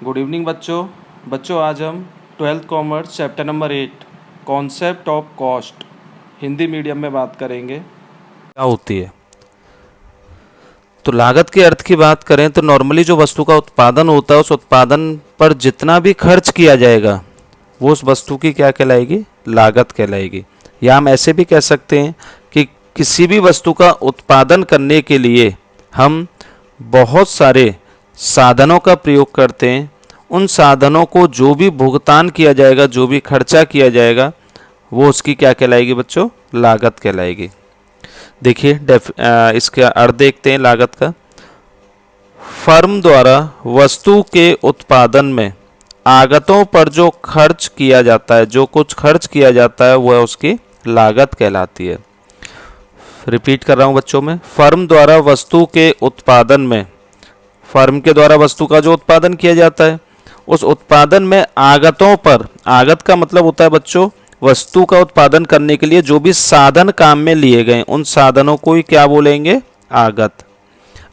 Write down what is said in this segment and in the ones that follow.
Good evening बच्चों आज हम 12th commerce chapter number 8 concept of cost Hindi medium में बात करेंगे। क्या होती है? तो लागत के अर्थ की बात करें तो नॉर्मली जो वस्तु का उत्पादन होता है उस उत्पादन पर जितना भी खर्च किया जाएगा वो उस वस्तु की क्या कहलाएगी? लागत कहलाएगी। या हम ऐसे भी कह सकते हैं कि किसी भी वस्तु का उत्पादन करने के लिए हम बहुत सारे साधनों का प्रयोग करते हैं। उन साधनों को जो भी भुगतान किया जाएगा, जो भी खर्चा किया जाएगा, वो उसकी क्या कहलाएगी बच्चों? लागत कहलाएगी। देखिए इसका अर्थ देखते हैं लागत का। फर्म द्वारा वस्तु के उत्पादन में आगतों पर जो खर्च किया जाता है, जो कुछ खर्च किया जाता है, वह उसकी लागत कहलाती है। रिपीट कर रहा हूं बच्चों में, फर्म द्वारा वस्तु के उत्पादन में, फर्म के द्वारा वस्तु का जो उत्पादन किया जाता है उस उत्पादन में आगतों पर, आगत का मतलब होता है बच्चों वस्तु का उत्पादन करने के लिए जो भी साधन काम में लिए गए उन साधनों को ही क्या बोलेंगे? आगत।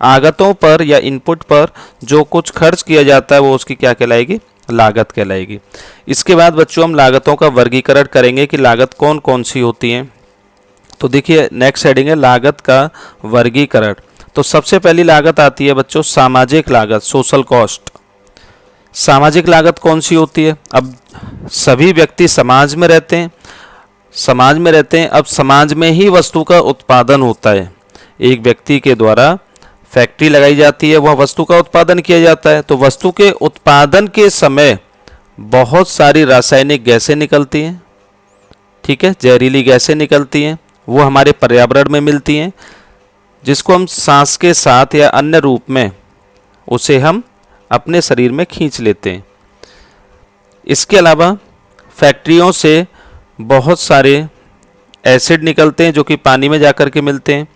आगतों पर या इनपुट पर जो कुछ खर्च किया जाता है वो उसकी क्या कहलाएगी? लागत कहलाएगी। इसके बाद बच्चों हम लागतों का वर्गीकरण करेंगे कि लागत कौन कौन सी होती हैं। तो देखिए नेक्स्ट हेडिंग है लागत का वर्गीकरण। तो सबसे पहली लागत आती है बच्चों सामाजिक लागत, सोशल कॉस्ट। सामाजिक लागत कौन सी होती है? अब सभी व्यक्ति समाज में रहते हैं, अब समाज में ही वस्तु का उत्पादन होता है। एक व्यक्ति के द्वारा फैक्ट्री लगाई जाती है, वह वस्तु का उत्पादन किया जाता है। तो वस्तु के उत्पादन के समय बहुत सारी रासायनिक गैसें निकलती हैं, ठीक है, जहरीली गैसें निकलती हैं, वो हमारे पर्यावरण में मिलती हैं, जिसको हम सांस के साथ या अन्य रूप में उसे हम अपने शरीर में खींच लेते हैं। इसके अलावा फैक्ट्रियों से बहुत सारे एसिड निकलते हैं जो कि पानी में जाकर के मिलते हैं।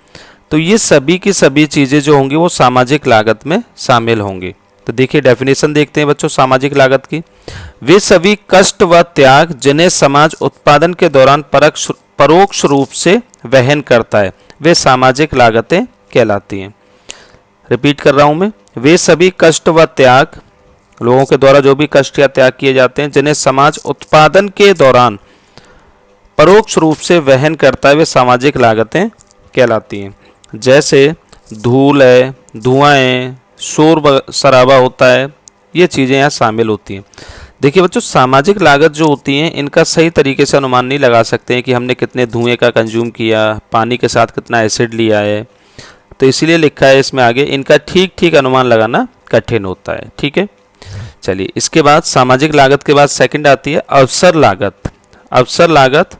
तो ये सभी की सभी चीज़ें जो होंगी वो सामाजिक लागत में शामिल होंगी। तो देखिए डेफिनेशन देखते हैं बच्चों सामाजिक लागत की। वे सभी कष्ट व त्याग जिन्हें समाज उत्पादन के दौरान परोक्ष रूप से वहन करता है वे सामाजिक लागतें कहलाती हैं। रिपीट कर रहा हूं मैं, वे सभी कष्ट व त्याग, लोगों के द्वारा जो भी कष्ट या त्याग किए जाते हैं जिन्हें समाज उत्पादन के दौरान परोक्ष रूप से वहन करता है वे सामाजिक लागतें कहलाती हैं। जैसे धूल है, धुआं है, शोर शराबा होता है, ये चीज़ें यहाँ शामिल होती हैं। देखिए बच्चों सामाजिक लागत जो होती हैं इनका सही तरीके से अनुमान नहीं लगा सकते हैं कि हमने कितने धुएं का कंज्यूम किया, पानी के साथ कितना एसिड लिया है, तो इसीलिए लिखा है इसमें आगे, इनका ठीक अनुमान लगाना कठिन होता है। ठीक है, चलिए इसके बाद सामाजिक लागत के बाद सेकंड आती है अवसर लागत। अवसर लागत,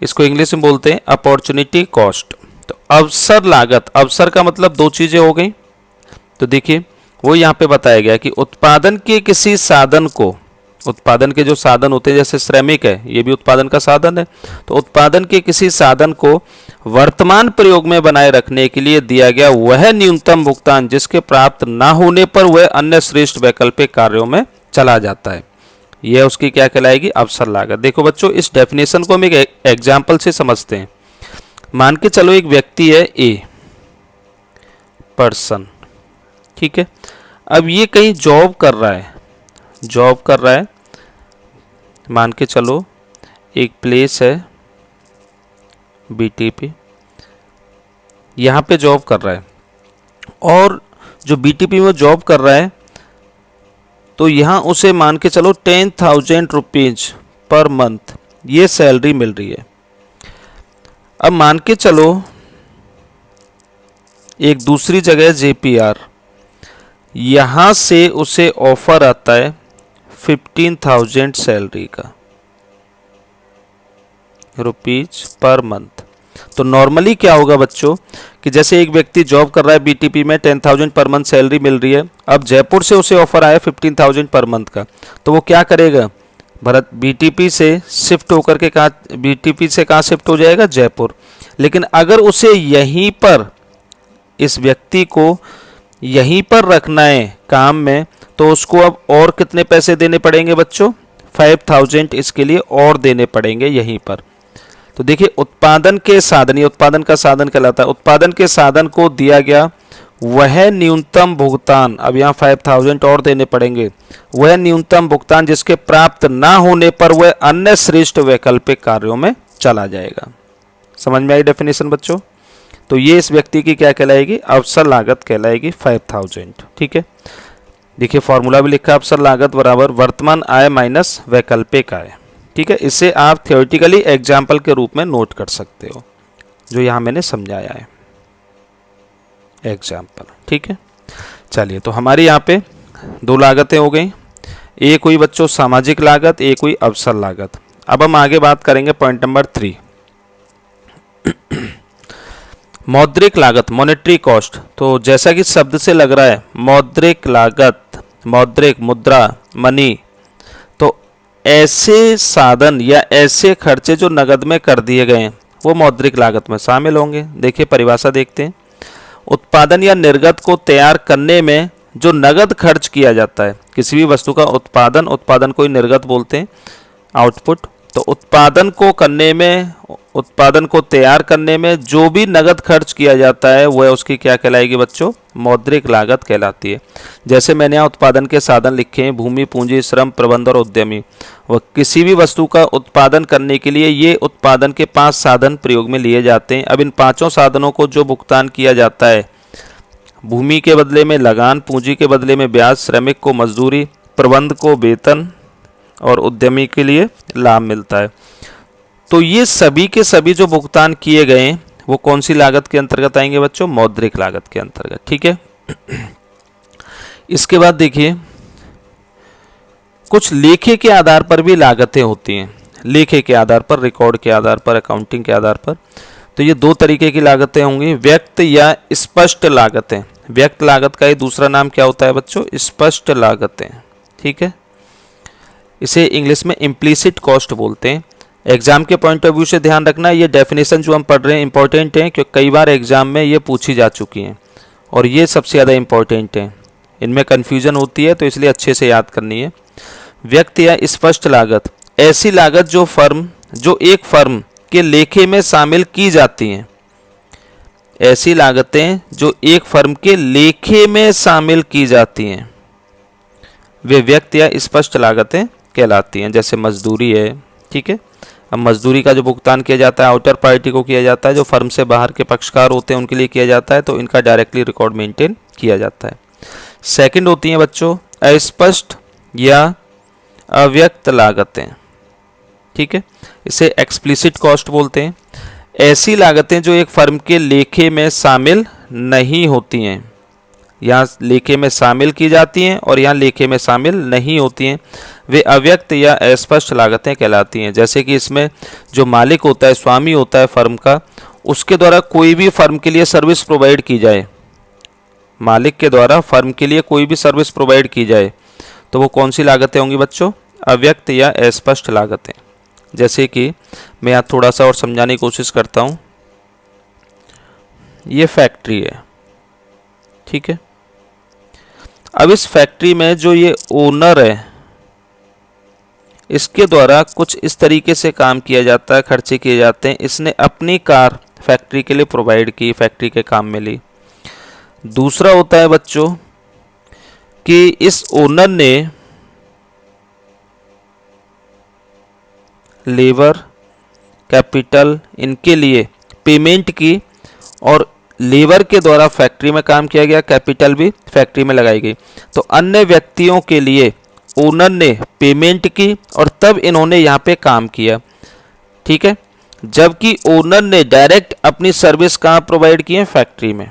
इसको इंग्लिश में बोलते हैं अपॉर्चुनिटी कॉस्ट। तो अवसर लागत, अवसर का मतलब दो चीजें हो गई। तो देखिए वो यहाँ पे बताया गया कि उत्पादन के किसी साधन को, उत्पादन के जो साधन होते हैं जैसे श्रमिक है, ये भी उत्पादन का साधन है। तो उत्पादन के किसी साधन को वर्तमान प्रयोग में बनाए रखने के लिए दिया गया वह न्यूनतम भुगतान जिसके प्राप्त ना होने पर वह अन्य श्रेष्ठ वैकल्पिक कार्यों में चला जाता है, यह उसकी क्या कहलाएगी? अवसर लागत। देखो बच्चों इस डेफिनेशन को हम एक एग्जाम्पल से समझते हैं। मान के चलो एक व्यक्ति है ए पर्सन, ठीक है, अब ये कहीं जॉब कर रहा है, मान के चलो एक प्लेस है बीटीपी, यहाँ पे जॉब कर रहा है, और जो बीटीपी में जॉब कर रहा है तो यहाँ उसे मान के चलो 10,000 रुपीज पर मंथ ये सैलरी मिल रही है। अब मान के चलो एक दूसरी जगह जेपीआर, यहाँ से उसे ऑफर आता है 15,000 सैलरी का रुपीज पर मंथ। तो नॉर्मली क्या होगा बच्चों कि जैसे एक व्यक्ति जॉब कर रहा है बीटीपी में, 10,000 पर मंथ सैलरी मिल रही है, अब जयपुर से उसे ऑफर आया 15,000 पर मंथ का, तो वो क्या करेगा? भरत बीटीपी से शिफ्ट होकर के कहाँ शिफ्ट हो जाएगा? जयपुर। लेकिन अगर उसे यहीं पर, इस व्यक्ति को यहीं पर रखना है काम में, तो उसको अब और कितने पैसे देने पड़ेंगे बच्चों? 5,000 इसके लिए और देने पड़ेंगे यहीं पर। तो देखिए उत्पादन के साधन, ये उत्पादन का साधन कहलाता है, उत्पादन के साधन को दिया गया वह न्यूनतम भुगतान, अब यहाँ 5000 और देने पड़ेंगे, वह न्यूनतम भुगतान जिसके प्राप्त ना होने पर वह अन्य श्रेष्ठ वैकल्पिक कार्यों में चला जाएगा। समझ में आई डेफिनेशन बच्चों? तो ये इस व्यक्ति की क्या कहलाएगी? अवसर लागत कहलाएगी 5000। ठीक है, देखिए फॉर्मूला भी लिखा है, अवसर लागत बराबर वर्तमान आय माइनस वैकल्पिक आय। ठीक है, इसे आप थियोरेटिकली एग्जाम्पल के रूप में नोट कर सकते हो, जो यहाँ मैंने समझाया है, एग्जाम्पल। ठीक है, चलिए तो हमारी यहाँ पे दो लागतें हो गई, एक हुई बच्चों सामाजिक लागत, एक हुई अवसर लागत। अब हम आगे बात करेंगे पॉइंट नंबर 3, मौद्रिक लागत, मॉनेटरी कॉस्ट। तो जैसा कि शब्द से लग रहा है मौद्रिक लागत, मौद्रिक मुद्रा मनी, तो ऐसे साधन या ऐसे खर्चे जो नगद में कर दिए गए हैं वो मौद्रिक लागत में शामिल होंगे। देखिए परिभाषा देखते हैं, उत्पादन या निर्गत को तैयार करने में जो नगद खर्च किया जाता है, किसी भी वस्तु का उत्पादन, उत्पादन को ही निर्गत बोलते हैं, आउटपुट। तो उत्पादन को करने में, उत्पादन को तैयार करने में जो भी नगद खर्च किया जाता है वह उसकी क्या कहलाएगी बच्चों? मौद्रिक लागत कहलाती है। जैसे मैंने यहाँ उत्पादन के साधन लिखे हैं, भूमि, पूंजी, श्रम, प्रबंध और उद्यमी। वह किसी भी वस्तु का उत्पादन करने के लिए ये उत्पादन के 5 साधन प्रयोग में लिए जाते हैं। अब इन 5 साधनों को जो भुगतान किया जाता है, भूमि के बदले में लगान, पूंजी के बदले में ब्याज, श्रमिक को मजदूरी, प्रबंध को वेतन और उद्यमी के लिए लाभ मिलता है। तो ये सभी के सभी जो भुगतान किए गए हैं वो कौन सी लागत के अंतर्गत आएंगे बच्चों? मौद्रिक लागत के अंतर्गत। ठीक है, इसके बाद देखिए कुछ लेखे के आधार पर भी लागतें होती हैं, लेखे के आधार पर, रिकॉर्ड के आधार पर, अकाउंटिंग के आधार पर। तो ये 2 तरीके की लागतें होंगी, व्यक्त या स्पष्ट लागतें। व्यक्त लागत का ही दूसरा नाम क्या होता है बच्चों? स्पष्ट लागतें। ठीक है, इसे इंग्लिश में इम्प्लीसिट कॉस्ट बोलते हैं। एग्जाम के पॉइंट ऑफ व्यू से ध्यान रखना, ये डेफिनेशन जो हम पढ़ रहे हैं इंपॉर्टेंट है, क्योंकि कई बार एग्जाम में ये पूछी जा चुकी हैं और ये सबसे ज़्यादा इंपॉर्टेंट है, इनमें कन्फ्यूजन होती है तो इसलिए अच्छे से याद करनी है। व्यक्त या स्पष्ट लागत, ऐसी लागत जो एक फर्म के लेखे में शामिल की जाती हैं। ऐसी लागतें जो एक फर्म के लेखे में शामिल की जाती हैं वे व्यक्त या स्पष्ट लागतें कहलाती हैं। जैसे मजदूरी है। ठीक है, अब मजदूरी का जो भुगतान किया जाता है आउटर पार्टी को किया जाता है, जो फर्म से बाहर के पक्षकार होते हैं उनके लिए किया जाता है, तो इनका डायरेक्टली रिकॉर्ड मेंटेन किया जाता है। सेकंड होती हैं बच्चों अस्पष्ट या अव्यक्त लागतें। ठीक है, इसे एक्सप्लिसिट कॉस्ट बोलते हैं। ऐसी लागतें जो एक फर्म के लेखे में शामिल नहीं होती हैं, यहाँ लेखे में शामिल की जाती हैं और यहाँ लेखे में शामिल नहीं होती हैं, वे अव्यक्त या अस्पष्ट लागतें कहलाती हैं। जैसे कि इसमें जो मालिक होता है, स्वामी होता है फर्म का, उसके द्वारा कोई भी फर्म के लिए सर्विस प्रोवाइड की जाए, मालिक के द्वारा फर्म के लिए कोई भी सर्विस प्रोवाइड की जाए, तो वो कौन सी लागतें होंगी बच्चों? अव्यक्त या अस्पष्ट लागतें। जैसे कि मैं यहाँ थोड़ा सा और समझाने की कोशिश करता हूँ। ये फैक्ट्री है। ठीक है, अब इस फैक्ट्री में जो ये ओनर है, इसके द्वारा कुछ इस तरीके से काम किया जाता है, खर्चे किए जाते हैं। इसने अपनी कार फैक्ट्री के लिए प्रोवाइड की, फैक्ट्री के काम में ली। दूसरा होता है बच्चों कि इस ओनर ने लेबर, कैपिटल इनके लिए पेमेंट की और लेबर के द्वारा फैक्ट्री में काम किया गया, कैपिटल भी फैक्ट्री में लगाई गई। तो अन्य व्यक्तियों के लिए ओनर ने पेमेंट की और तब इन्होंने यहाँ पे काम किया। ठीक है, जबकि ओनर ने डायरेक्ट अपनी सर्विस कहाँ प्रोवाइड की है? फैक्ट्री में।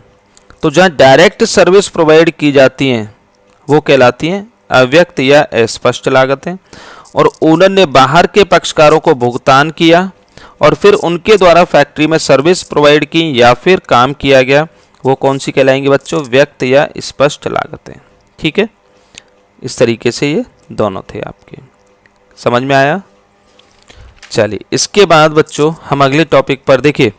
तो जहाँ डायरेक्ट सर्विस प्रोवाइड की जाती हैं वो कहलाती हैं अव्यक्त या अस्पष्ट लागतें, और ओनर ने बाहर के पक्षकारों को भुगतान किया और फिर उनके द्वारा फैक्ट्री में सर्विस प्रोवाइड की या फिर काम किया गया, वो कौन सी कहलाएंगी बच्चों? व्यक्त या स्पष्ट लागतें। ठीक है, इस तरीके से ये दोनों थे आपके, समझ में आया? चलिए इसके बाद बच्चों हम अगले टॉपिक पर देखिए।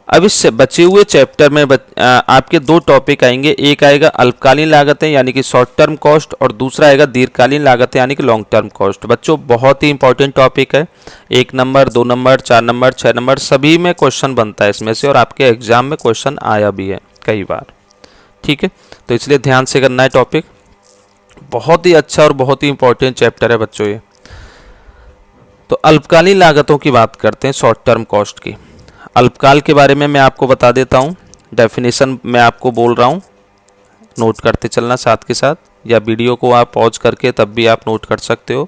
अब इस बचे हुए चैप्टर में आपके 2 टॉपिक आएंगे। एक आएगा अल्पकालीन लागतें यानी कि शॉर्ट टर्म कॉस्ट, और दूसरा आएगा दीर्घकालीन लागतें यानी कि लॉन्ग टर्म कॉस्ट। बच्चों बहुत ही इंपॉर्टेंट टॉपिक है, 1 नंबर 2 नंबर 4 नंबर 6 नंबर सभी में क्वेश्चन बनता है इसमें से, और आपके एग्जाम में क्वेश्चन आया भी है कई बार। ठीक है, तो इसलिए ध्यान से करना है टॉपिक। बहुत ही अच्छा और बहुत ही इंपॉर्टेंट चैप्टर है बच्चों ये। तो अल्पकालीन लागतों की बात करते हैं, शॉर्ट टर्म कॉस्ट की। अल्पकाल के बारे में मैं आपको बता देता हूँ, डेफिनेशन मैं आपको बोल रहा हूँ, नोट करते चलना साथ के साथ, या वीडियो को आप पॉज करके तब भी आप नोट कर सकते हो।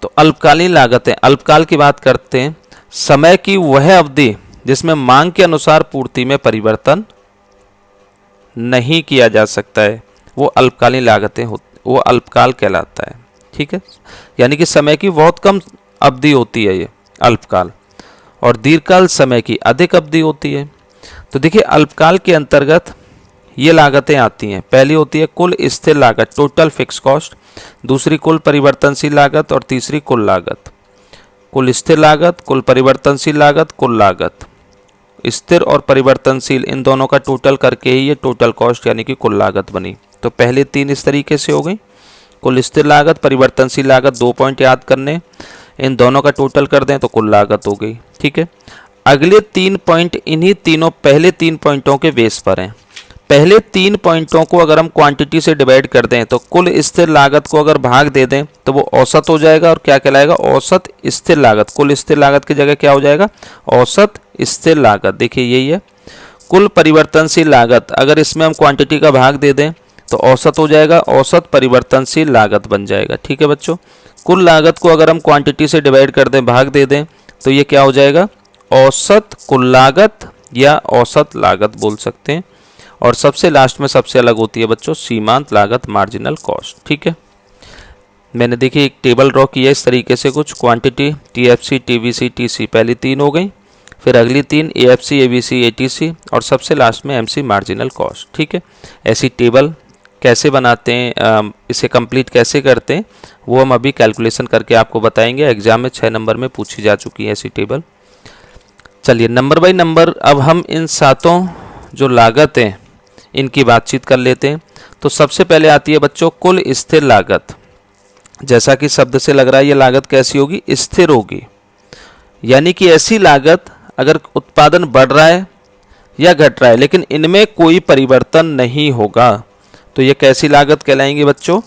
तो अल्पकालीन लागतें, अल्पकाल की बात करते हैं, समय की वह अवधि जिसमें मांग के अनुसार पूर्ति में परिवर्तन नहीं किया जा सकता है, वो अल्पकालीन लागतें वो अल्पकाल कहलाता है। ठीक है, यानी कि समय की बहुत कम अवधि होती है ये अल्पकाल, और दीर्घकाल समय की अधिक अवधि होती है। तो देखिए अल्पकाल के अंतर्गत ये लागतें आती हैं। पहली होती है कुल स्थिर लागत, टोटल फिक्स कॉस्ट, दूसरी कुल परिवर्तनशील लागत, और तीसरी कुल लागत। कुल स्थिर लागत, कुल परिवर्तनशील लागत, कुल लागत। स्थिर और परिवर्तनशील इन दोनों का टोटल करके ही ये टोटल कॉस्ट यानी कि कुल लागत बनी। तो पहले तीन इस तरीके से हो गई, कुल स्थिर लागत, परिवर्तनशील लागत, 2 पॉइंट याद करने, इन दोनों का टोटल कर दें तो कुल लागत हो गई। ठीक है, अगले 3 पॉइंट इन्हीं तीनों पहले 3 पॉइंटों के बेस पर हैं। पहले 3 पॉइंटों को अगर हम क्वांटिटी से डिवाइड कर दें तो कुल स्थिर लागत को अगर भाग दे दें तो वो औसत हो जाएगा, और क्या कहलाएगा, औसत स्थिर लागत। कुल स्थिर लागत की जगह क्या हो जाएगा, औसत स्थिर लागत। देखिए यही है। कुल परिवर्तनशील लागत, अगर इसमें हम क्वांटिटी का भाग दे दें तो औसत हो जाएगा, औसत परिवर्तनशील लागत बन जाएगा। ठीक है बच्चों, कुल लागत को अगर हम क्वांटिटी से डिवाइड कर दें, भाग दे दें, तो ये क्या हो जाएगा, औसत कुल लागत या औसत लागत बोल सकते हैं। और सबसे लास्ट में सबसे अलग होती है बच्चों सीमांत लागत, मार्जिनल कॉस्ट। ठीक है, मैंने देखिए एक टेबल ड्रॉ किया इस तरीके से, कुछ क्वांटिटी टीएफसी, टीवीसी, टीसी, पहली 3 हो गई, फिर अगली 3 एएफसी, एबीसी, एटीसी, और सबसे लास्ट में एमसी, मार्जिनल कॉस्ट। ठीक है, ऐसी टेबल कैसे बनाते हैं, इसे कंप्लीट कैसे करते हैं, वो हम अभी कैलकुलेशन करके आपको बताएंगे। एग्जाम में 6 नंबर में पूछी जा चुकी है ऐसी टेबल। चलिए नंबर बाय नंबर अब हम इन 7 जो लागत हैं इनकी बातचीत कर लेते हैं। तो सबसे पहले आती है बच्चों कुल स्थिर लागत। जैसा कि शब्द से लग रहा है ये लागत कैसी होगी, स्थिर होगी, यानी कि ऐसी लागत अगर उत्पादन बढ़ रहा है या घट रहा है लेकिन इनमें कोई परिवर्तन नहीं होगा तो ये कैसी लागत कहलाएंगे बच्चों,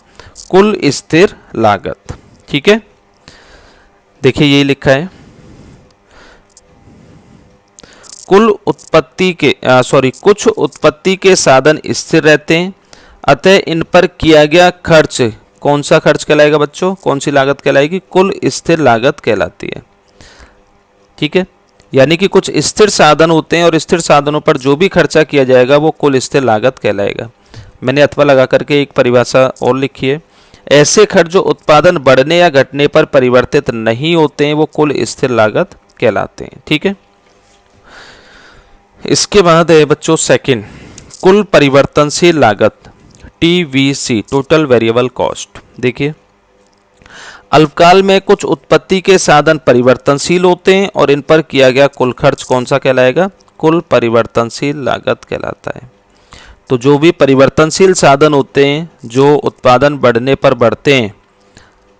कुल स्थिर लागत। ठीक है, देखिए यही लिखा है, कुछ उत्पत्ति के साधन स्थिर रहते हैं, अतः इन पर किया गया खर्च कौन सा खर्च कहलाएगा बच्चों, कौन सी लागत कहलाएगी, कुल स्थिर लागत कहलाती है। ठीक है, यानी कि कुछ स्थिर साधन होते हैं और स्थिर साधनों पर जो भी खर्चा किया जाएगा वो कुल स्थिर लागत कहलाएगा। मैंने अथवा लगा करके एक परिभाषा और लिखी है, ऐसे खर्च जो उत्पादन बढ़ने या घटने पर परिवर्तित नहीं होते हैं वो कुल स्थिर लागत कहलाते हैं। ठीक है, इसके बाद है बच्चों सेकंड, कुल परिवर्तनशील लागत, टीवीसी, टोटल वेरिएबल कॉस्ट। देखिए अल्पकाल में कुछ उत्पत्ति के साधन परिवर्तनशील होते हैं और इन पर किया गया कुल खर्च कौन सा कहलाएगा, कुल परिवर्तनशील लागत कहलाता है। तो जो भी परिवर्तनशील साधन होते हैं जो उत्पादन बढ़ने पर बढ़ते हैं,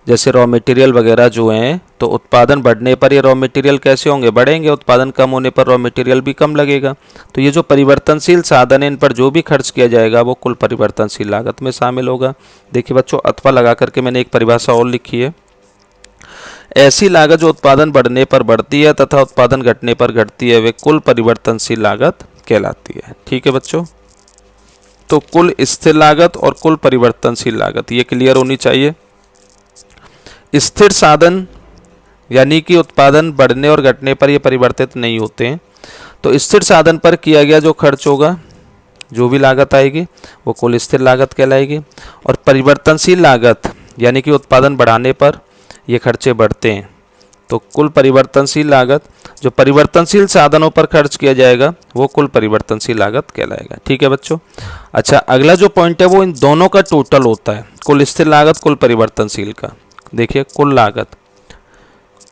जैसे रॉ मटेरियल वगैरह जो हैं, तो उत्पादन बढ़ने पर ये रॉ मटेरियल कैसे होंगे, बढ़ेंगे, उत्पादन कम होने पर रॉ मटेरियल भी कम लगेगा। तो ये जो परिवर्तनशील साधन है इन पर जो भी खर्च किया जाएगा वो कुल परिवर्तनशील लागत में शामिल होगा। देखिए बच्चों अथवा लगा करके मैंने एक परिभाषा और लिखी है, ऐसी लागत जो उत्पादन बढ़ने पर बढ़ती है तथा उत्पादन घटने पर घटती है वे कुल परिवर्तनशील लागत कहलाती है। ठीक है बच्चों, तो कुल स्थिर लागत और कुल परिवर्तनशील लागत ये क्लियर होनी चाहिए। स्थिर साधन यानी कि उत्पादन बढ़ने और घटने पर ये परिवर्तित नहीं होते हैं, तो स्थिर साधन पर किया गया जो खर्च होगा, जो भी लागत आएगी वो कुल स्थिर लागत कहलाएगी। और परिवर्तनशील लागत यानी कि उत्पादन बढ़ाने पर ये खर्चे बढ़ते हैं, तो कुल परिवर्तनशील लागत, जो परिवर्तनशील साधनों पर खर्च किया जाएगा वो कुल परिवर्तनशील लागत कहलाएगा। ठीक है बच्चों, अच्छा अगला जो पॉइंट है वो इन दोनों का टोटल होता है, कुल स्थिर लागत कुल परिवर्तनशील का। देखिए कुल लागत,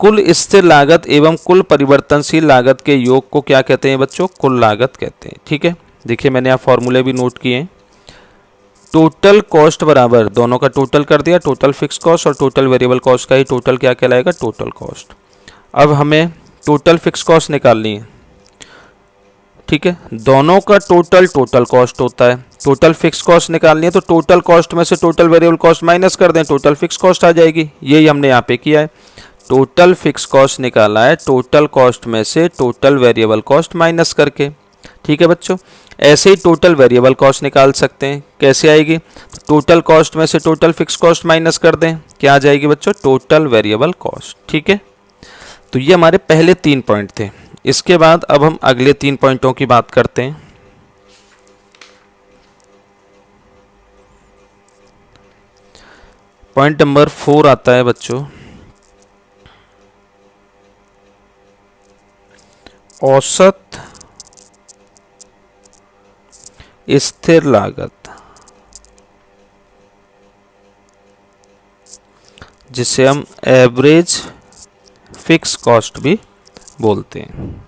कुल स्थिर लागत एवं कुल परिवर्तनशील लागत के योग को क्या कहते हैं बच्चों, कुल लागत कहते हैं। ठीक है, देखिए मैंने यहाँ फॉर्मूले भी नोट किए हैं, टोटल कॉस्ट बराबर दोनों का टोटल कर दिया, टोटल फिक्स कॉस्ट और टोटल वेरिएबल कॉस्ट का ही टोटल क्या कहलाएगा, टोटल कॉस्ट। अब हमें टोटल फिक्स कॉस्ट निकालनी है। ठीक है, दोनों का टोटल टोटल कॉस्ट होता है। टोटल फिक्स कॉस्ट निकालनी है तो टोटल कॉस्ट में से टोटल वेरिएबल कॉस्ट माइनस कर दें, टोटल फिक्स कॉस्ट आ जाएगी। यही हमने यहाँ पे किया है, टोटल फिक्स कॉस्ट निकाला है टोटल कॉस्ट में से टोटल वेरिएबल कॉस्ट माइनस करके। ठीक है बच्चों, ऐसे ही टोटल वेरिएबल कॉस्ट निकाल सकते हैं। कैसे आएगी? टोटल कॉस्ट में से टोटल फिक्स कॉस्ट माइनस कर दें, क्या आ जाएगी बच्चों? Total variable cost. ठीक है, तो ये हमारे पहले 3 पॉइंट थे। इसके बाद अब हम अगले 3 पॉइंटों की बात करते हैं। पॉइंट नंबर 4 आता है बच्चों, औसत स्थिर लागत, जिसे हम एवरेज फिक्स कॉस्ट भी बोलते हैं।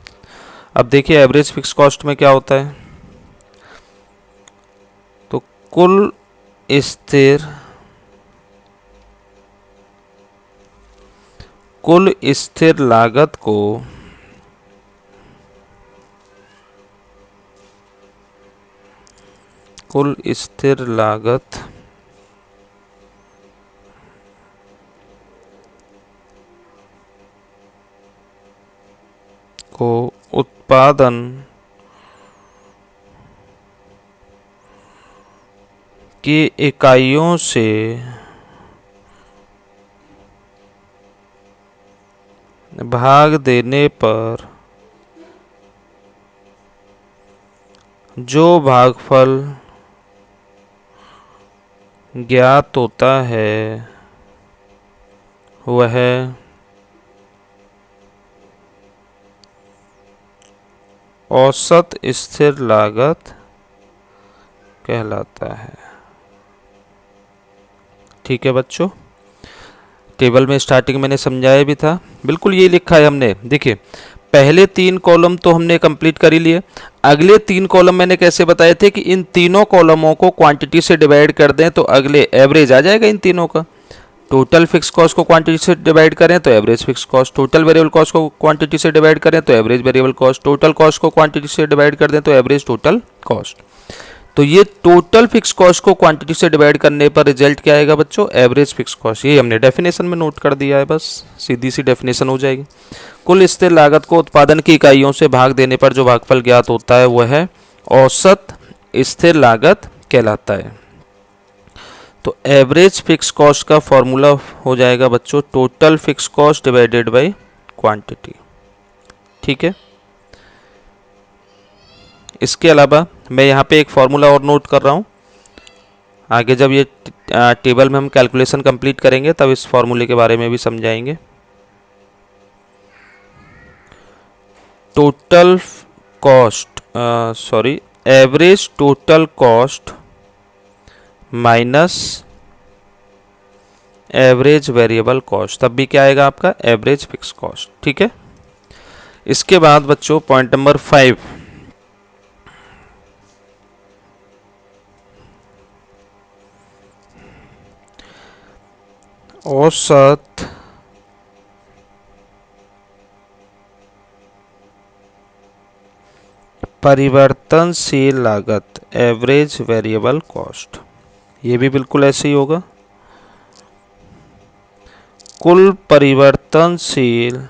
अब देखिए एवरेज फिक्स कॉस्ट में क्या होता है, तो कुल स्थिर लागत को उत्पादन की इकाइयों से भाग देने पर जो भागफल ज्ञात होता है वह औसत स्थिर लागत कहलाता है। ठीक है बच्चों, टेबल में स्टार्टिंग मैंने समझाया भी था, बिल्कुल ये लिखा है हमने। देखिए पहले 3 कॉलम तो हमने कंप्लीट कर ही लिए। अगले 3 कॉलम मैंने कैसे बताए थे कि इन तीनों कॉलमों को क्वांटिटी से डिवाइड कर दें तो अगले एवरेज आ जाएगा इन तीनों का। टोटल फिक्स कॉस्ट को क्वांटिटी से डिवाइड करें तो average fixed cost, total variable cost को क्वांटिटी से डिवाइड करें तो average variable cost, total cost को क्वांटिटी से डिवाइड कर दें तो एवरेज टोटल कॉस्ट। तो ये टोटल फिक्स कॉस्ट को क्वांटिटी से डिवाइड करने पर रिजल्ट क्या आएगा बच्चों? Average fixed cost. ये हमने डेफिनेशन में नोट कर दिया है, बस सीधी सी डेफिनेशन हो जाएगी। कुल स्थिर लागत को उत्पादन की इकाइयों से भाग देने पर जो भागफल ज्ञात होता है वह है औसत स्थिर लागत कहलाता है। तो एवरेज फिक्स कॉस्ट का फॉर्मूला हो जाएगा बच्चों total fix cost divided by quantity. ठीक है, इसके अलावा मैं यहाँ पे एक फॉर्मूला और नोट कर रहा हूँ। आगे जब ये टेबल में हम कैलकुलेशन कंप्लीट करेंगे तब इस फॉर्मूले के बारे में भी समझाएंगे। Total cost average total cost minus average variable cost, तब भी क्या आएगा आपका? Average fixed cost. ठीक है, इसके बाद बच्चों पॉइंट नंबर 5, औसत परिवर्तनशील लागत, एवरेज वेरिएबल कॉस्ट। ये भी बिल्कुल ऐसे ही होगा, कुल परिवर्तनशील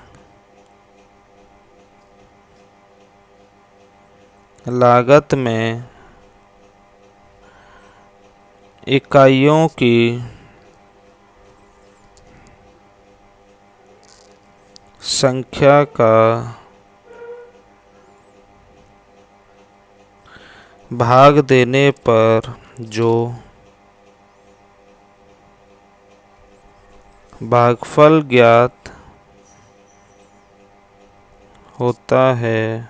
लागत में इकाइयों की संख्या का भाग देने पर जो भागफल ज्ञात होता है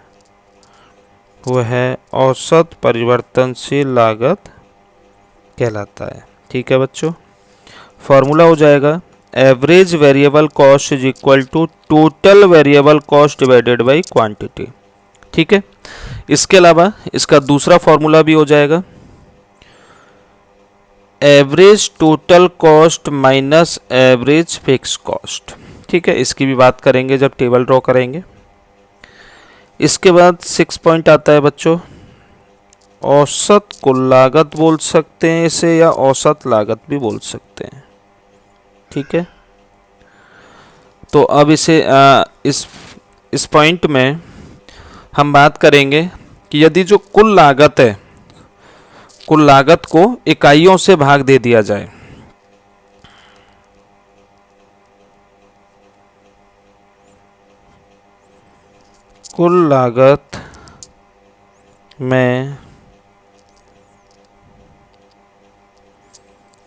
वह औसत परिवर्तनशील लागत कहलाता है। ठीक है बच्चों, फॉर्मूला हो जाएगा average variable cost is equal to total variable cost divided by quantity. ठीक है, इसके अलावा इसका दूसरा फॉर्मूला भी हो जाएगा average total cost minus average fixed cost. ठीक है, इसकी भी बात करेंगे जब टेबल ड्रॉ करेंगे। इसके बाद 6 पॉइंट आता है बच्चों, औसत कुल लागत बोल सकते हैं इसे, या औसत लागत भी बोल सकते हैं। ठीक है, तो अब इसे इस पॉइंट में हम बात करेंगे कि यदि जो कुल लागत है, कुल लागत को इकाइयों से भाग दे दिया जाए, कुल लागत में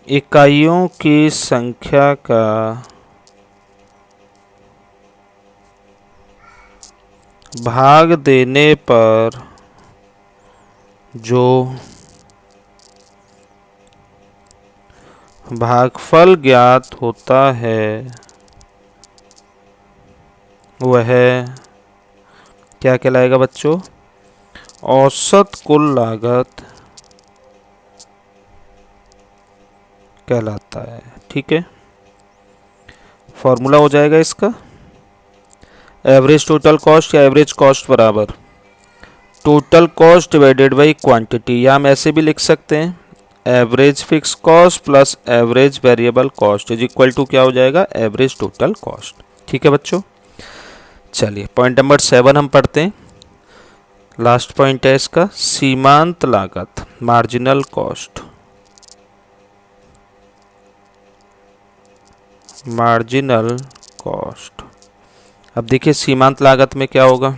इकाइयों की संख्या का भाग देने पर जो भागफल ज्ञात होता है वह क्या कहलाएगा बच्चों? औसत कुल लागत कहलाता है। ठीक है, फॉर्मूला हो जाएगा इसका, एवरेज टोटल कॉस्ट या एवरेज कॉस्ट बराबर total cost divided by quantity, या हम ऐसे भी लिख सकते हैं average fixed cost plus average variable cost is equal to क्या हो जाएगा? Average total cost. ठीक है बच्चों, चलिए पॉइंट नंबर 7 हम पढ़ते हैं। लास्ट पॉइंट है इसका, सीमांत लागत, मार्जिनल कॉस्ट। मार्जिनल कॉस्ट, अब देखिए सीमांत लागत में क्या होगा?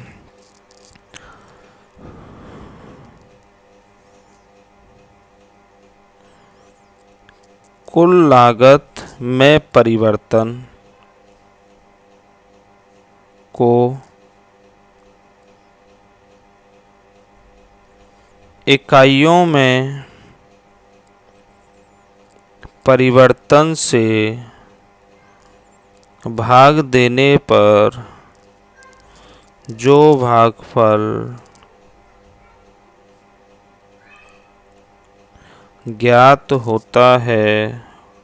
कुल लागत में परिवर्तन को इकाइयों में परिवर्तन से भाग देने पर जो भागफल ज्ञात होता है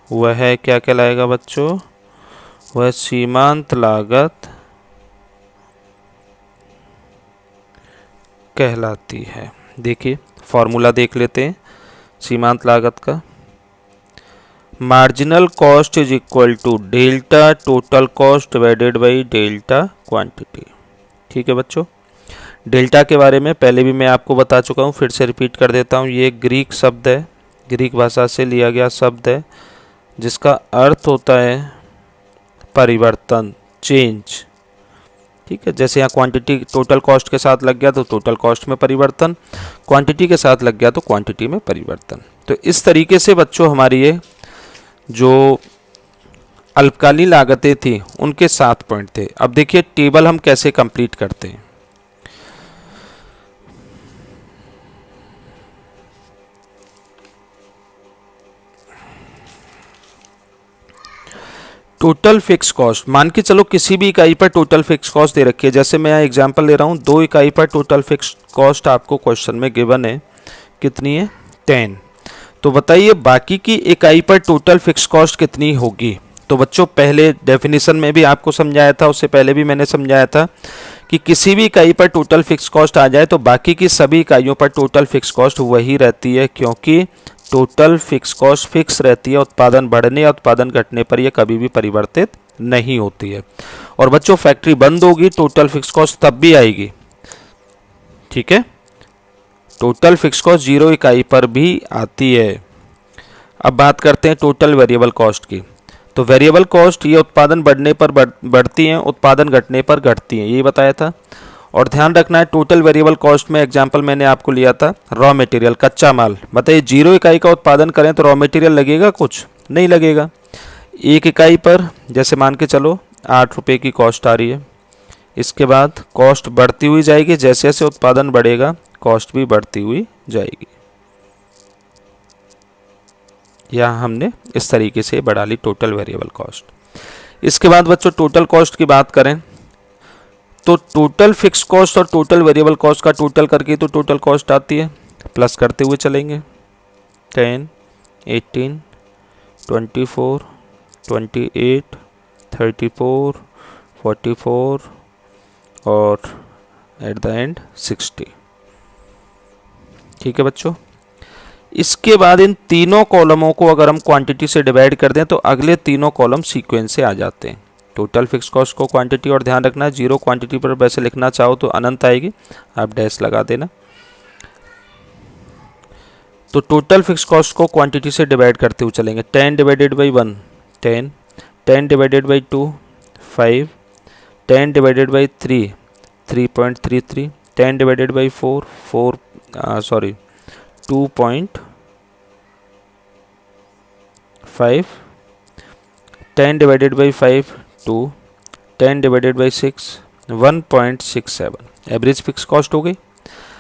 वह क्या कहलाएगा बच्चों? वह सीमांत लागत कहलाती है। देखिए फॉर्मूला देख लेते हैं सीमांत लागत का, marginal cost is equal to delta total cost divided by delta quantity. ठीक है बच्चों, डेल्टा के बारे में पहले भी मैं आपको बता चुका हूँ, फिर से रिपीट कर देता हूँ। ये ग्रीक शब्द है, ग्रीक भाषा से लिया गया शब्द है, जिसका अर्थ होता है परिवर्तन, चेंज। ठीक है, जैसे यहाँ क्वांटिटी टोटल कॉस्ट के साथ लग गया तो टोटल कॉस्ट में परिवर्तन, क्वांटिटी के साथ लग गया तो क्वांटिटी में परिवर्तन। तो इस तरीके से बच्चों हमारी ये जो अल्पकालीन लागतें थी उनके 7 पॉइंट थे। अब देखिए टेबल हम कैसे कंप्लीट करते हैं। टोटल फिक्स कॉस्ट, मान के चलो किसी भी इकाई पर टोटल फिक्स कॉस्ट दे रखी है, जैसे मैं यहाँ एग्जांपल ले रहा हूँ, 2 इकाई पर टोटल फिक्स कॉस्ट आपको क्वेश्चन में गिवन है, कितनी है? 10। तो बताइए बाकी की इकाई पर टोटल फिक्स कॉस्ट कितनी होगी? तो बच्चों पहले डेफिनेशन में भी आपको समझाया था, उससे पहले भी मैंने समझाया था कि किसी भी इकाई पर टोटल फिक्स कॉस्ट आ जाए तो बाकी की सभी इकाइयों पर टोटल फिक्स कॉस्ट वही रहती है, क्योंकि टोटल फिक्स कॉस्ट फिक्स रहती है। उत्पादन बढ़ने या उत्पादन घटने पर यह कभी भी परिवर्तित नहीं होती है। और बच्चों फैक्ट्री बंद होगी, टोटल फिक्स कॉस्ट तब भी आएगी। ठीक है, टोटल फिक्स कॉस्ट 0 इकाई पर भी आती है। अब बात करते हैं टोटल वेरिएबल कॉस्ट की। तो वेरिएबल कॉस्ट ये उत्पादन बढ़ने पर बढ़ती हैं, उत्पादन घटने पर घटती हैं, यही बताया था। और ध्यान रखना है टोटल वेरिएबल कॉस्ट में एग्जांपल मैंने आपको लिया था रॉ मटेरियल, कच्चा माल। बताइए 0 इकाई का उत्पादन करें तो रॉ मटेरियल लगेगा? कुछ नहीं लगेगा। 1 इकाई पर जैसे मान के चलो 8 रुपये की कॉस्ट आ रही है, इसके बाद कॉस्ट बढ़ती हुई जाएगी, जैसे जैसे उत्पादन बढ़ेगा कॉस्ट भी बढ़ती हुई जाएगी। यहाँ हमने इस तरीके से बढ़ा ली टोटल वेरिएबल कॉस्ट। इसके बाद बच्चों टोटल कॉस्ट की बात करें तो टोटल फिक्स कॉस्ट और टोटल वेरिएबल कॉस्ट का टोटल करके तो टोटल कॉस्ट आती है, प्लस करते हुए चलेंगे 10, 18, 24, 28, 34, 44 और एट द एंड 60। ठीक है बच्चों, इसके बाद इन तीनों कॉलमों को अगर हम क्वांटिटी से डिवाइड कर दें तो अगले तीनों कॉलम सीक्वेंस से आ जाते हैं। टोटल फिक्स कॉस्ट को क्वांटिटी, और ध्यान रखना जीरो क्वांटिटी पर वैसे लिखना चाहो तो अनंत आएगी, आप डैश लगा देना। तो टोटल फिक्स कॉस्ट को क्वांटिटी से डिवाइड करते हुए चलेंगे। 10 divided by 1 10, 10 divided by 2 5, 10 divided by 3 3.33, 10 divided by 4 2.5, 10 divided by 5 2, 10 divided by 6 1.67। Average fixed cost हो गई।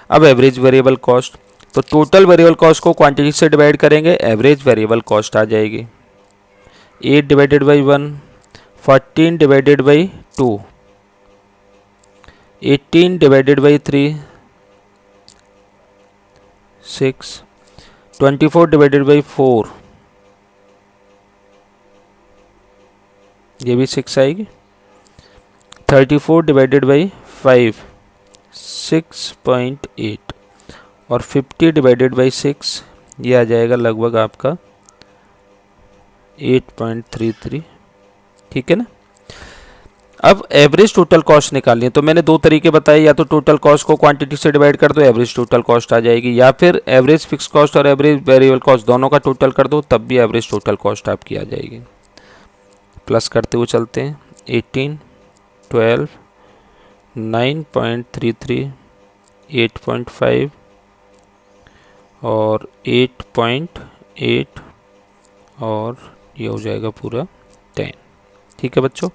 अब एवरेज वेरिएबल कॉस्ट, तो टोटल वेरिएबल कॉस्ट को क्वांटिटी से डिवाइड करेंगे, एवरेज वेरिएबल कॉस्ट आ जाएगी। 8 divided by 1 14 divided by 2, 18 divided by 3 6, 24 divided by 4, ये भी 6 आएगी। 34 डिवाइडेड बाई 5 6.8, और 50 डिवाइडेड बाई 6 ये आ जाएगा लगभग आपका 8.33। ठीक है ना। अब एवरेज टोटल कॉस्ट निकालनी है, तो मैंने दो तरीके बताए, या तो टोटल कॉस्ट को क्वांटिटी से डिवाइड कर दो, एवरेज टोटल कॉस्ट आ जाएगी, या फिर एवरेज फिक्स कॉस्ट और एवरेज वेरिएबल कॉस्ट दोनों का टोटल कर दो, तब भी एवरेज टोटल कॉस्ट आपकी आ जाएगी। प्लस करते हुए चलते हैं। 18 12 9.33 8.5 और 8.8 और ये हो जाएगा पूरा 10। ठीक है बच्चों,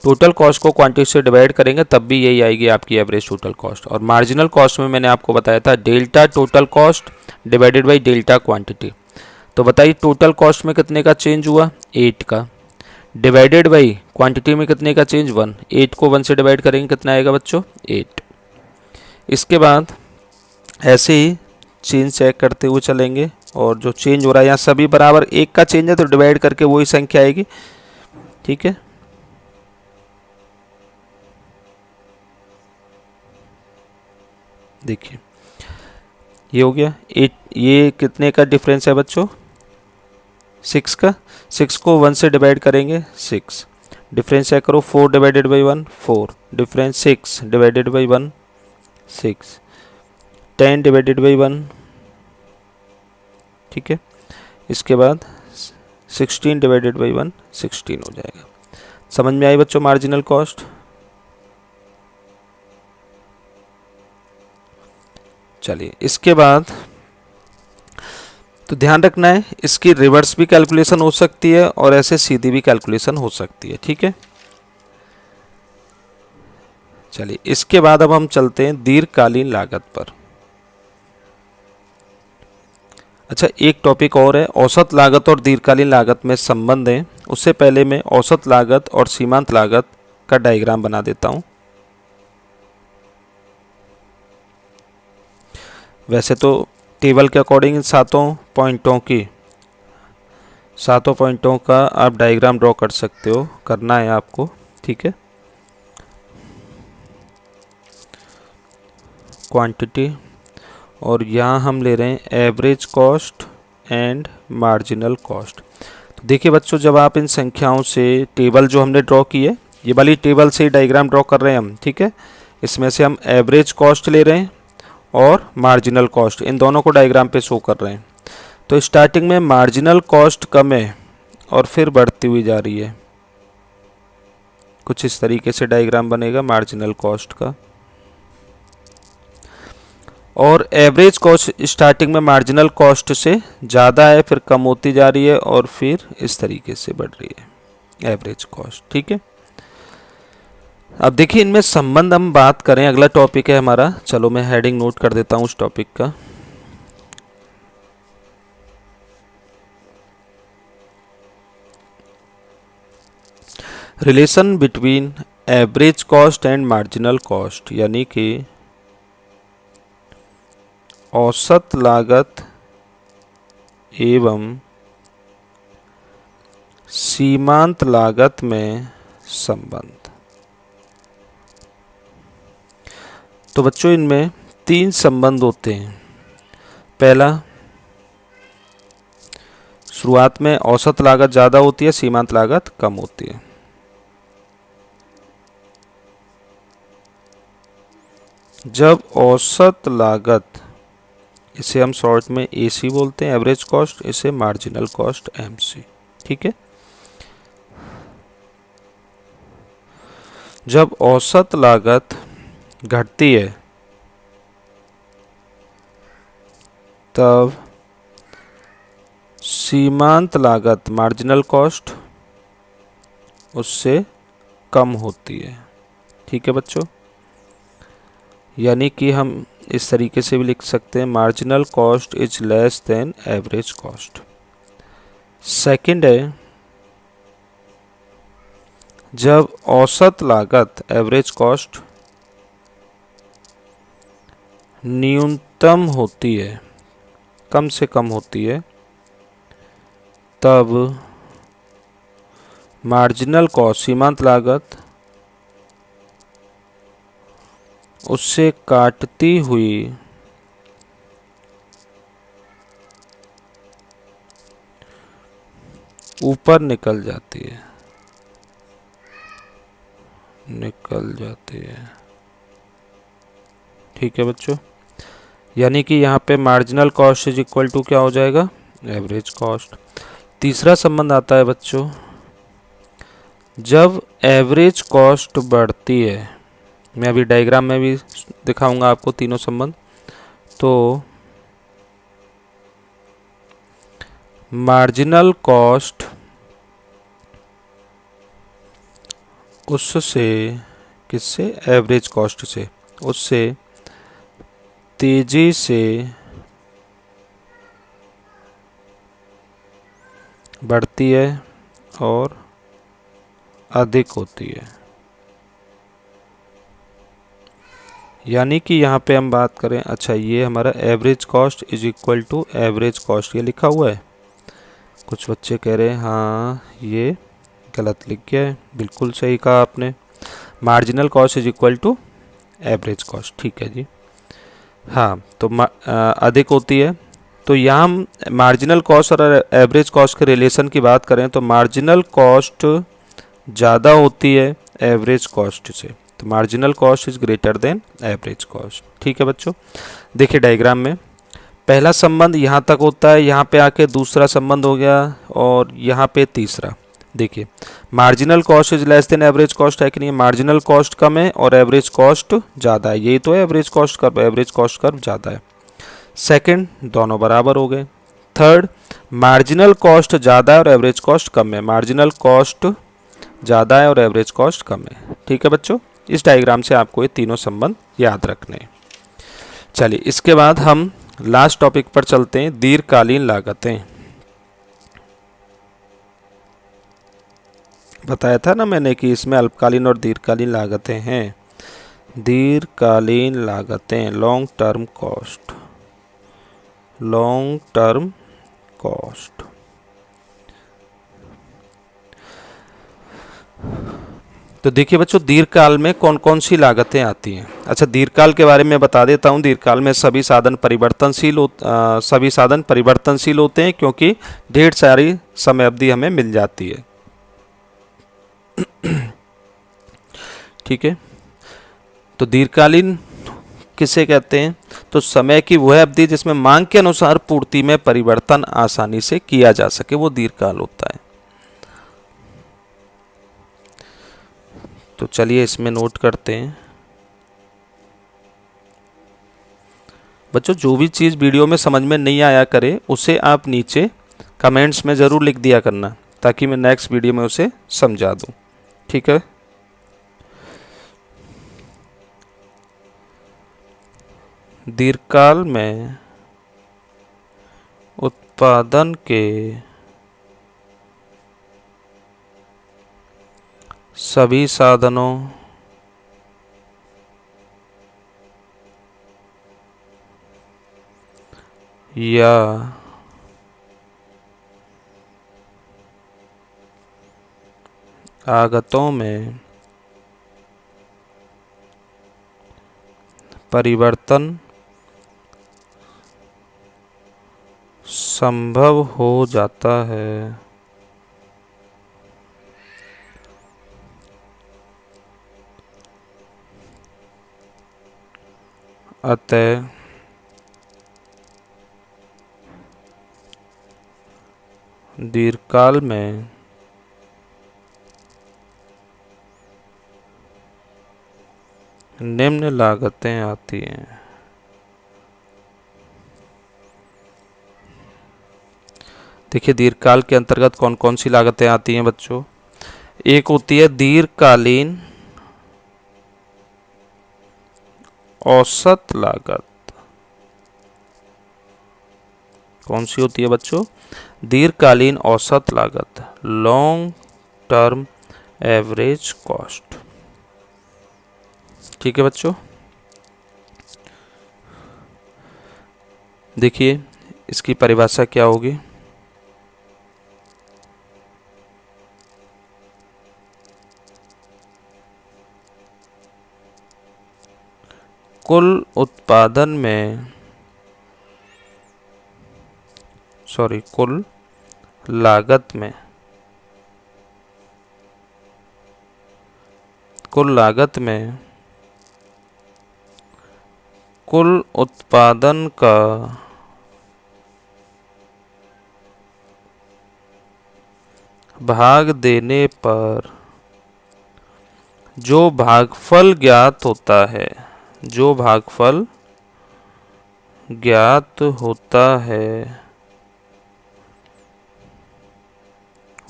टोटल कॉस्ट को क्वांटिटी से डिवाइड करेंगे तब भी यही आएगी आपकी एवरेज टोटल कॉस्ट। और मार्जिनल कॉस्ट में मैंने आपको बताया था delta total cost divided by delta quantity. तो बताइए टोटल कॉस्ट में कितने का चेंज हुआ, 8 का, डिवाइडेड बाई क्वांटिटी में कितने का चेंज, 1। 8 को 1 से डिवाइड करेंगे कितना आएगा बच्चों, 8। इसके बाद ऐसे ही चेंज चेक करते हुए चलेंगे, और जो चेंज हो रहा है यहाँ सभी बराबर 1 का चेंज है तो डिवाइड करके वही संख्या आएगी। ठीक है, देखिए ये हो गया 8। ये कितने का डिफरेंस है बच्चों, 6 का। 6 को 1 से डिवाइड करेंगे 6, डिफरेंस चेक करो। 4 divided by 1 4, difference 6 divided by 1 6, 10 divided by 1। ठीक है, इसके बाद 16 डिवाइडेड बाई 1 16 हो जाएगा। समझ में आई बच्चों मार्जिनल कॉस्ट। चलिए इसके बाद तो ध्यान रखना है, इसकी रिवर्स भी कैलकुलेशन हो सकती है और ऐसे सीधी भी कैलकुलेशन हो सकती है। ठीक है, चलिए इसके बाद अब हम चलते हैं दीर्घकालीन लागत पर। अच्छा, एक टॉपिक और है, औसत लागत और दीर्घकालीन लागत में संबंध है। उससे पहले मैं औसत लागत और सीमांत लागत का डायग्राम बना देता हूं। वैसे तो टेबल के अकॉर्डिंग इन सातों पॉइंटों का आप डायग्राम ड्रॉ कर सकते हो, करना है आपको। ठीक है, क्वांटिटी, और यहाँ हम ले रहे हैं average cost and marginal cost. तो देखिए बच्चों, जब आप इन संख्याओं से टेबल जो हमने ड्रॉ की है, ये वाली टेबल से ही डायग्राम ड्रॉ कर रहे हैं हम। ठीक है, इसमें से हम एवरेज कॉस्ट ले रहे हैं और मार्जिनल कॉस्ट, इन दोनों को डायग्राम पे शो कर रहे हैं। तो स्टार्टिंग में मार्जिनल कॉस्ट कम है और फिर बढ़ती हुई जा रही है। कुछ इस तरीके से डायग्राम बनेगा मार्जिनल कॉस्ट का। और एवरेज कॉस्ट स्टार्टिंग में मार्जिनल कॉस्ट से ज़्यादा है, फिर कम होती जा रही है और फिर इस तरीके से बढ़ रही है एवरेज कॉस्ट। ठीक है, अब देखिए इनमें संबंध हम बात करें, अगला टॉपिक है हमारा। चलो मैं हेडिंग नोट कर देता हूँ उस टॉपिक का। Relation between average cost and marginal cost, यानी कि औसत लागत एवं सीमांत लागत में संबंध। तो बच्चों इनमें 3 संबंध होते हैं। पहला, शुरुआत में औसत लागत ज़्यादा होती है, सीमांत लागत कम होती है। जब औसत लागत, इसे हम शॉर्ट में एसी बोलते हैं, एवरेज कॉस्ट, इसे मार्जिनल कॉस्ट एमसी, ठीक है। जब औसत लागत घटती है तब सीमांत लागत, मार्जिनल कॉस्ट, उससे कम होती है, ठीक है बच्चों। यानी कि हम इस तरीके से भी लिख सकते हैं, marginal cost is less than average cost. Second है, जब औसत लागत, एवरेज कॉस्ट, न्यूनतम होती है, कम से कम होती है, तब मार्जिनल कॉस्ट, सीमांत लागत, उससे काटती हुई ऊपर निकल जाती है, ठीक है बच्चों। यानी कि यहाँ पे marginal cost is equal to क्या हो जाएगा, एवरेज कॉस्ट। तीसरा संबंध आता है बच्चों, जब एवरेज कॉस्ट बढ़ती है, मैं अभी डायग्राम में भी दिखाऊंगा आपको तीनों संबंध, तो मार्जिनल कॉस्ट उससे, किससे, एवरेज कॉस्ट से, उससे तेजी से बढ़ती है और अधिक होती है। यानी कि यहाँ पे हम बात करें, अच्छा ये हमारा average cost is equal to average cost, ये लिखा हुआ है। कुछ बच्चे कह रहे हैं हाँ ये गलत लिख गया है, बिल्कुल सही कहा आपने। Marginal cost is equal to average cost, ठीक है जी। हाँ, तो अधिक होती है। तो यहाँ हम मार्जिनल कॉस्ट और एवरेज कॉस्ट के रिलेशन की बात करें तो मार्जिनल कॉस्ट ज़्यादा होती है एवरेज कॉस्ट से, तो marginal cost is greater than average cost, ठीक है बच्चों। देखिए डायग्राम में पहला संबंध यहाँ तक होता है, यहाँ पे आके दूसरा संबंध हो गया और यहाँ पे तीसरा। देखिए marginal cost is less than average cost है कि नहीं, मार्जिनल कॉस्ट कम है और एवरेज कॉस्ट ज़्यादा है, यही तो है average cost curve, average cost curve ज़्यादा है। सेकंड, दोनों बराबर हो गए। थर्ड, मार्जिनल कॉस्ट ज़्यादा है और एवरेज कॉस्ट कम है, मार्जिनल कॉस्ट ज़्यादा है और एवरेज कॉस्ट कम है, ठीक है बच्चों। इस डायग्राम से आपको ये तीनों संबंध याद रखने हैं। चलिए इसके बाद हम लास्ट टॉपिक पर चलते हैं, दीर्घकालीन लागतें। बताया था ना मैंने कि इसमें अल्पकालीन और दीर्घकालीन लागतें हैं। दीर्घकालीन लागतें, long term cost, long term cost. तो देखिए बच्चों दीर्घकाल में कौन कौन सी लागतें आती हैं। अच्छा दीर्घकाल के बारे में बता देता हूँ। दीर्घकाल में सभी साधन परिवर्तनशील होते हैं क्योंकि ढेर सारी समय अवधि हमें मिल जाती है, ठीक है। तो दीर्घकालीन किसे कहते हैं, तो समय की वह अवधि जिसमें मांग के अनुसार पूर्ति में परिवर्तन आसानी से किया जा सके, वो दीर्घकाल होता है। तो चलिए इसमें नोट करते हैं। बच्चों जो भी चीज़ वीडियो में समझ में नहीं आया करे उसे आप नीचे कमेंट्स में ज़रूर लिख दिया करना ताकि मैं नेक्स्ट वीडियो में उसे समझा दूं, ठीक है। दीर्घकाल में उत्पादन के सभी साधनों या आगतों में परिवर्तन संभव हो जाता है। अतः दीर्घकाल में निम्न लागतें आती हैं। देखिए दीर्घकाल के अंतर्गत कौन कौन सी लागतें आती हैं बच्चों। एक होती है दीर्घकालीन औसत लागत। कौन सी होती है बच्चों? दीर्घकालीन औसत लागत, लॉन्ग टर्म एवरेज कॉस्ट। ठीक है बच्चों, देखिए इसकी परिभाषा क्या होगी। कुल उत्पादन में कुल लागत में कुल उत्पादन का भाग देने पर जो भागफल ज्ञात होता है,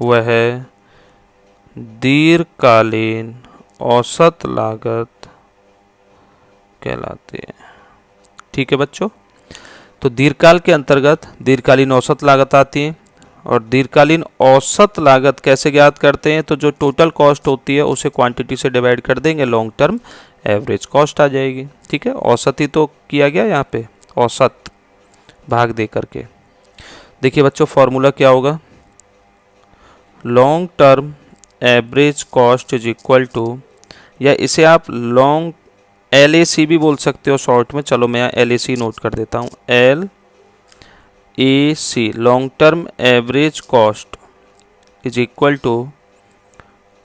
वह दीर्घकालीन औसत लागत कहलाती है। ठीक है बच्चों, तो दीर्घकाल के अंतर्गत दीर्घकालीन औसत लागत आती है। और दीर्घकालीन औसत लागत कैसे ज्ञात करते हैं? तो जो टोटल कॉस्ट होती है उसे क्वांटिटी से डिवाइड कर देंगे, लॉन्ग टर्म एवरेज कॉस्ट आ जाएगी। ठीक है, औसत ही तो किया गया यहाँ पे, औसत भाग दे करके। देखिए बच्चों फॉर्मूला क्या होगा, long term average cost is equal to, या इसे आप लॉन्ग LAC भी बोल सकते हो शॉर्ट में। चलो मैं यहाँ LAC नोट कर देता हूँ, LAC long term average cost is equal to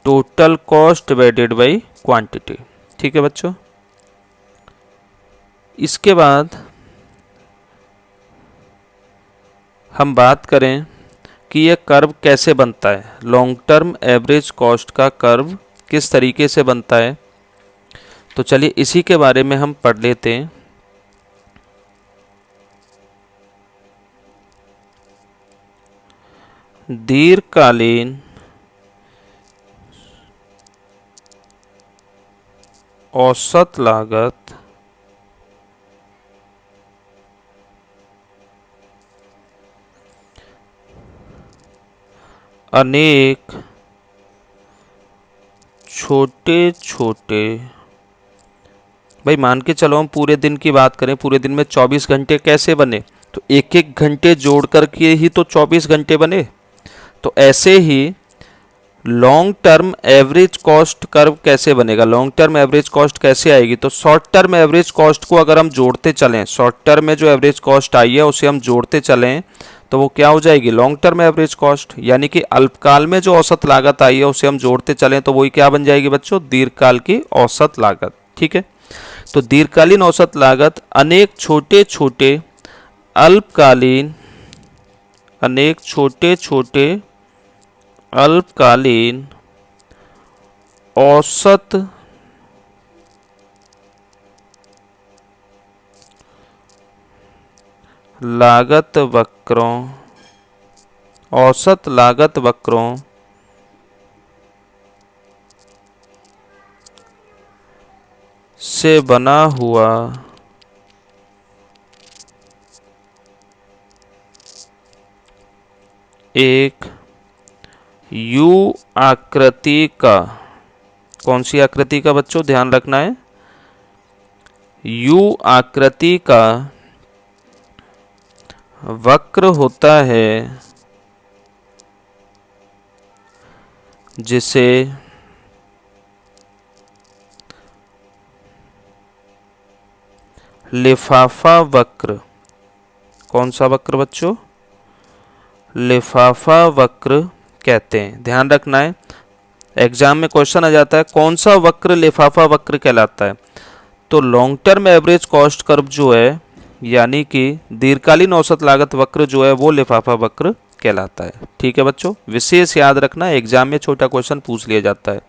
total cost divided by quantity. ठीक है बच्चों, इसके बाद हम बात करें कि यह कर्व कैसे बनता है, लॉन्ग टर्म एवरेज कॉस्ट का कर्व किस तरीके से बनता है। तो चलिए इसी के बारे में हम पढ़ लेते हैं। दीर्घकालीन औसत लागत अनेक छोटे छोटे, भाई मान के चलो हम पूरे दिन की बात करें, पूरे दिन में 24 घंटे कैसे बने? तो एक एक घंटे जोड़ करके ही तो 24 घंटे बने। तो ऐसे ही long term average cost curve कैसे बनेगा, लॉन्ग टर्म एवरेज कॉस्ट कैसे आएगी? तो शॉर्ट टर्म एवरेज कॉस्ट को अगर हम जोड़ते चलें, शॉर्ट टर्म में जो एवरेज कॉस्ट आई है उसे हम जोड़ते चलें, तो वो क्या हो जाएगी, लॉन्ग टर्म एवरेज कॉस्ट। यानी कि अल्पकाल में जो औसत लागत आई है उसे हम जोड़ते चलें तो वही क्या बन जाएगी बच्चों, दीर्घकाल की औसत लागत। ठीक है, तो दीर्घकालीन औसत लागत अनेक छोटे छोटे अल्पकालीन औसत लागत वक्रों से बना हुआ एक यू आकृति का, कौन सी आकृति का बच्चों, ध्यान रखना है, यू आकृति का वक्र होता है लिफाफा वक्र, कौन सा वक्र बच्चों? लिफाफा वक्र कहते हैं। ध्यान रखना है, एग्जाम में क्वेश्चन आ जाता है कौन सा वक्र लिफाफा वक्र कहलाता है। तो long term average cost curve जो है, यानी कि दीर्घकालीन औसत लागत वक्र जो है, वो लिफाफा वक्र कहलाता है। ठीक है बच्चों, विशेष याद रखना, एग्जाम में छोटा क्वेश्चन पूछ लिया जाता है।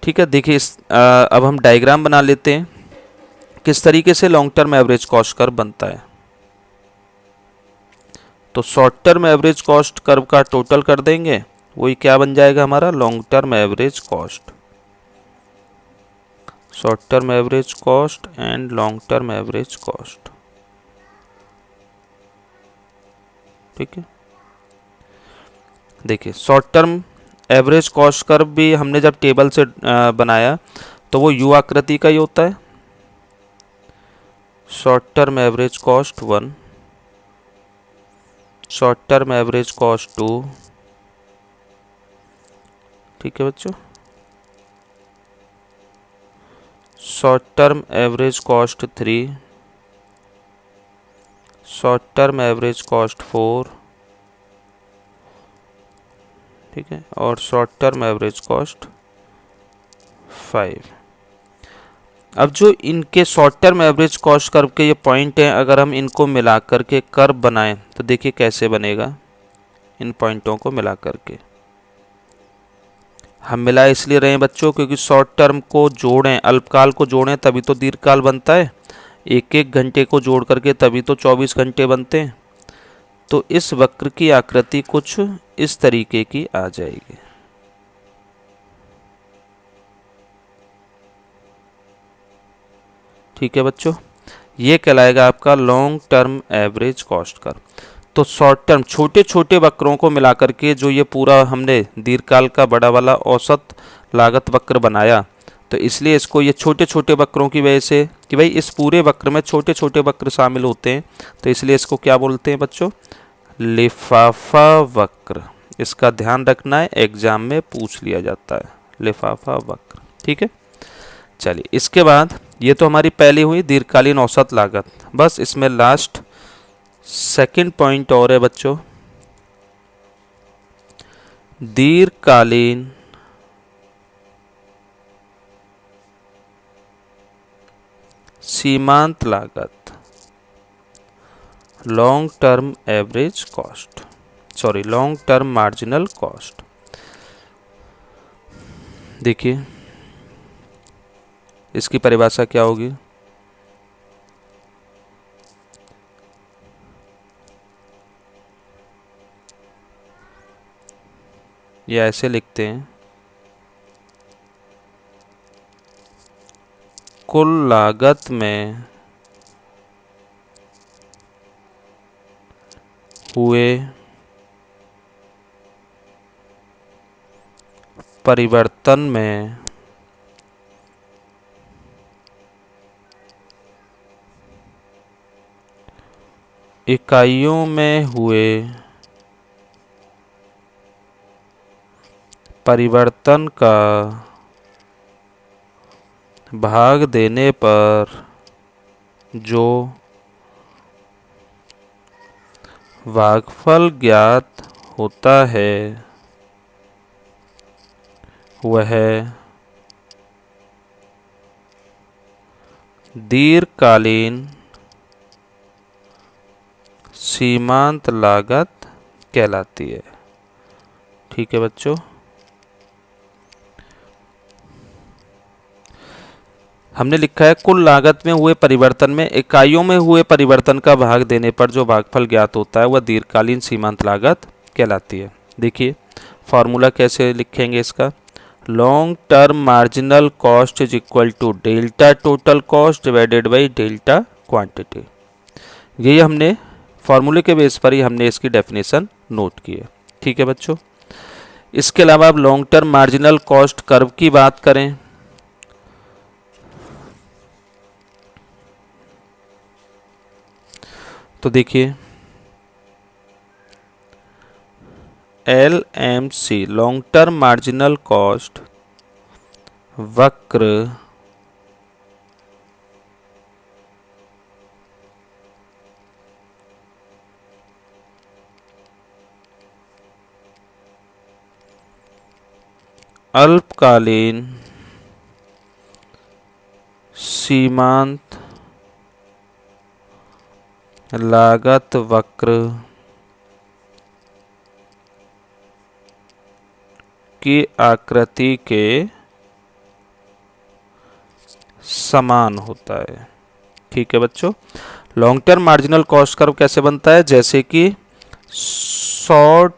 ठीक है, देखिए अब हम डायग्राम बना लेते हैं किस तरीके से long term average cost curve बनता है। तो short term average cost curve का टोटल कर देंगे, वही क्या बन जाएगा हमारा? Long term average cost, short term average cost and long term average cost. ठीक है, देखिए short term average cost curve भी हमने जब टेबल से बनाया तो वो यू आकृति का ही होता है। Short term average cost 1, short term average cost 2। ठीक है बच्चों, short term average cost 3, short term average cost 4। ठीक है, और शॉर्ट टर्म एवरेज कॉस्ट 5। अब जो इनके short term average cost curve के ये पॉइंट हैं, अगर हम इनको मिला करके कर्व बनाएं तो देखिए कैसे बनेगा। इन पॉइंटों को मिला करके, हम मिला इसलिए रहे हैं बच्चों क्योंकि शॉर्ट टर्म को जोड़ें, अल्पकाल को जोड़ें तभी तो दीर्घकाल बनता है। एक एक घंटे को जोड़ करके तभी तो 24 घंटे बनते हैं। तो इस वक्र की आकृति कुछ इस तरीके की आ जाएगी। ठीक है बच्चों, ये कहलाएगा आपका long term average cost curve. तो शॉर्ट टर्म छोटे छोटे वक्रों को मिलाकर के जो ये पूरा हमने दीर्घकाल का बड़ा वाला औसत लागत वक्र बनाया, तो इसलिए इसको ये छोटे छोटे वक्रों की वजह से कि भाई इस पूरे वक्र में छोटे छोटे वक्र शामिल होते हैं, तो इसलिए इसको क्या बोलते हैं बच्चों? लिफाफा वक्र। इसका ध्यान रखना है, एग्जाम में पूछ लिया जाता है लिफाफा वक्र। ठीक है, चलिए इसके बाद ये तो हमारी पहली हुई दीर्घकालीन औसत लागत। बस इसमें लास्ट सेकंड पॉइंट और है बच्चों, दीर्घकालीन सीमांत लागत, long term average cost, sorry long term marginal cost. देखिए इसकी परिभाषा क्या होगी? ये ऐसे लिखते हैं, कुल लागत में हुए परिवर्तन में इकाइयों में हुए परिवर्तन का भाग देने पर जो भागफल ज्ञात होता है वह दीर्घकालीन सीमांत लागत कहलाती है। ठीक है बच्चों, हमने लिखा है कुल लागत में हुए परिवर्तन में इकाइयों में हुए परिवर्तन का भाग देने पर जो भागफल ज्ञात होता है वह दीर्घकालीन सीमांत लागत कहलाती है। देखिए फॉर्मूला कैसे लिखेंगे इसका? Long term marginal cost is equal to delta total cost divided by delta quantity. ये हमने फॉर्मूले के बेस पर ही हमने इसकी डेफिनेशन नोट की है। ठीक है बच्चों, इसके अलावा अब long term marginal cost curve की बात करें तो देखिए LMC long term marginal cost वक्र अल्पकालीन सीमांत लागत वक्र की आकृति के समान होता है। ठीक है बच्चों, long term marginal cost curve कैसे बनता है? जैसे कि शॉर्ट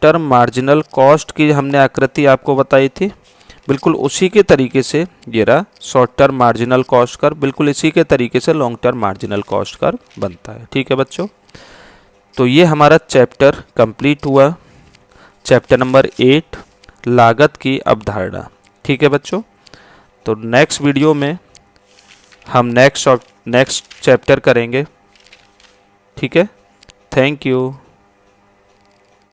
टर्म मार्जिनल कॉस्ट की हमने आकृति आपको बताई थी, बिल्कुल उसी के तरीके से ये रहा short term marginal cost curve, बिल्कुल इसी के तरीके से long term marginal cost curve बनता है। ठीक है बच्चों, तो ये हमारा चैप्टर कंप्लीट हुआ, चैप्टर नंबर 8 लागत की अवधारणा। ठीक है बच्चों, तो नेक्स्ट वीडियो में हम नेक्स्ट चैप्टर करेंगे। ठीक है, थैंक यू।